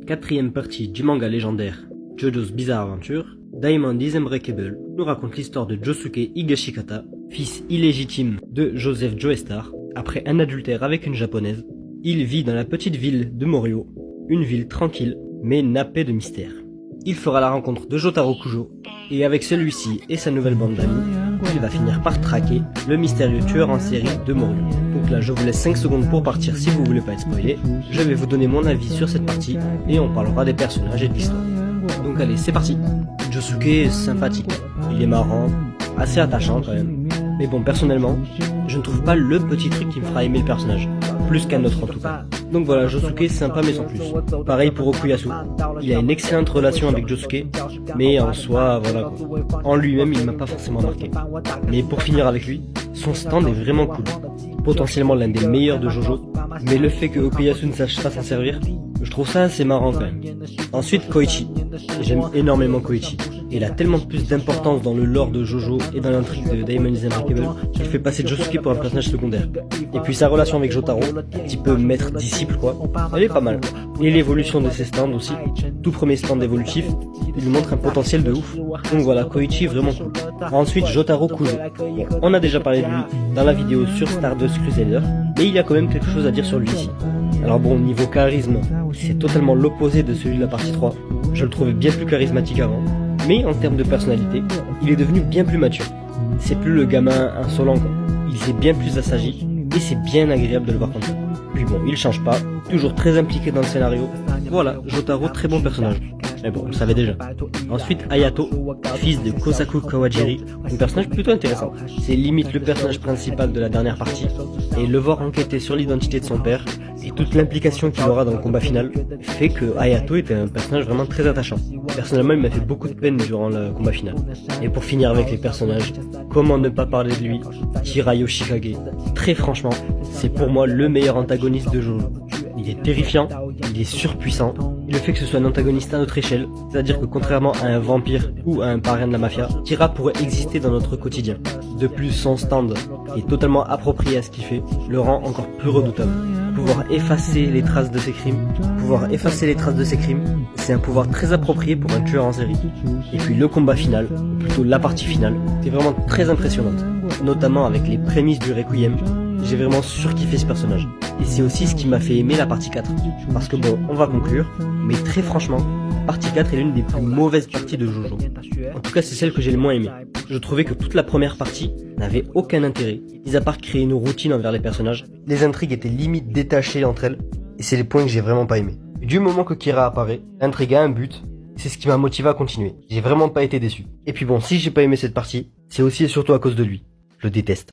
Quatrième partie du manga légendaire JoJo's Bizarre Adventure, Diamond is Unbreakable nous raconte l'histoire de Josuke Higashikata, fils illégitime de Joseph Joestar. Après un adultère avec une japonaise, il vit dans la petite ville de Morio, une ville tranquille mais nappée de mystère. Il fera la rencontre de Jotaro Kujo, et avec celui-ci et sa nouvelle bande d'amis, il va finir par traquer le mystérieux tueur en série de Morio. Donc là je vous laisse 5 secondes pour partir si vous voulez pas être spoilé. Je vais vous donner mon avis sur cette partie et on parlera des personnages et de l'histoire. Donc allez, c'est parti. Josuke est sympathique, il est marrant, assez attachant quand même. Mais bon, personnellement, je ne trouve pas le petit truc qui me fera aimer le personnage, plus qu'un autre en tout cas. Donc voilà, Josuke est sympa mais sans plus. Pareil pour Okuyasu, il a une excellente relation avec Josuke, mais en soi, voilà quoi. En lui-même, il m'a pas forcément marqué. Mais pour finir avec lui, son stand est vraiment cool. Potentiellement l'un des meilleurs de Jojo, mais le fait que Okuyasu ne sache pas s'en servir, je trouve ça assez marrant quand même. Ensuite, Koichi. J'aime énormément Koichi. Il a tellement plus d'importance dans le lore de Jojo et dans l'intrigue de Diamond is Unbreakable qu'il fait passer Josuke pour un personnage secondaire. Et puis sa relation avec Jotaro, un petit peu maître-disciple quoi, elle est pas mal. Et l'évolution de ses stands aussi, tout premier stand évolutif, il nous montre un potentiel de ouf. Donc voilà, Koichi vraiment cool. Ensuite, Jotaro Kujo. Bon, on a déjà parlé de lui dans la vidéo sur Stardust Crusader, mais il y a quand même quelque chose à dire sur lui ici. Alors bon, niveau charisme, c'est totalement l'opposé de celui de la partie 3. Je le trouvais bien plus charismatique avant. Mais en termes de personnalité, il est devenu bien plus mature. C'est plus le gamin insolent quoi. Il s'est bien plus assagi et c'est bien agréable de le voir comme ça. Puis bon, il change pas, toujours très impliqué dans le scénario. Voilà, Jotaro, très bon personnage. Mais bon, on le savait déjà. Ensuite, Hayato, fils de Kosaku Kawajiri, un personnage plutôt intéressant. C'est limite le personnage principal de la dernière partie, et le voir enquêter sur l'identité de son père, et toute l'implication qu'il aura dans le combat final, fait que Hayato était un personnage vraiment très attachant. Personnellement, il m'a fait beaucoup de peine durant le combat final. Et pour finir avec les personnages, comment ne pas parler de lui, Kira Yoshikage. Très franchement, c'est pour moi le meilleur antagoniste de Jojo. Il est terrifiant, il est surpuissant, et le fait que ce soit un antagoniste à notre échelle, c'est-à-dire que contrairement à un vampire ou à un parrain de la mafia, Kira pourrait exister dans notre quotidien. De plus, son stand est totalement approprié à ce qu'il fait, le rend encore plus redoutable. Pouvoir effacer les traces de ses crimes, c'est un pouvoir très approprié pour un tueur en série. Et puis le combat final, ou plutôt la partie finale, c'est vraiment très impressionnante, notamment avec les prémices du Requiem. J'ai vraiment surkiffé ce personnage. Et c'est aussi ce qui m'a fait aimer la partie 4. Parce que bon, on va conclure, mais très franchement, partie 4 est l'une des plus mauvaises parties de Jojo. En tout cas, c'est celle que j'ai le moins aimée. Je trouvais que toute la première partie n'avait aucun intérêt, mis à part créer une routine envers les personnages. Les intrigues étaient limite détachées entre elles, et c'est les points que j'ai vraiment pas aimés. Du moment que Kira apparaît, l'intrigue a un but, c'est ce qui m'a motivé à continuer. J'ai vraiment pas été déçu. Et puis bon, si j'ai pas aimé cette partie, c'est aussi et surtout à cause de lui. Je le déteste.